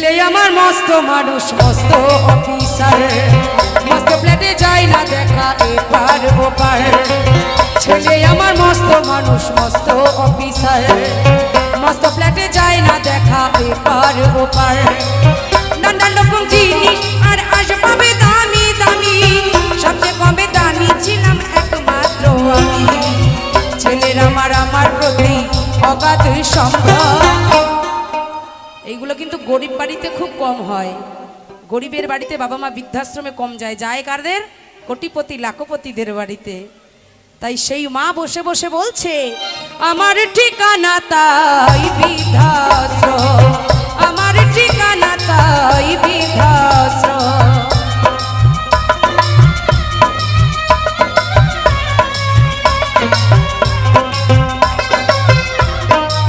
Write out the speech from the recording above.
ছেলে আমার মস্ত মানুষ মস্ত অফিসার, মস্ত ফ্ল্যাটে যায় না দেখা এপার ওপার। ছেলে আমার মস্ত মানুষ মস্ত অফিসার, মস্ত ফ্ল্যাটে যায় না দেখা এপার ওপার। নানান রকম জিনিস আর আসবাবে দামি দামি, সবচেয়ে কমে দামি ছিলাম একমাত্র আমি। ছেলের আমার আমার প্রতি অগাধ সম্ভব। এইগুলো কিন্তু গরিব বাড়িতে খুব কম হয়। গরিবের বাড়িতে বাবা মা বৃদ্ধাশ্রমে কম যায়, যায় কারদের? কোটিপতি লাখপতিদের বাড়িতে। তাই সেই মা বসে বসে বলছে আমার ঠিকানা তাই বিধাতা।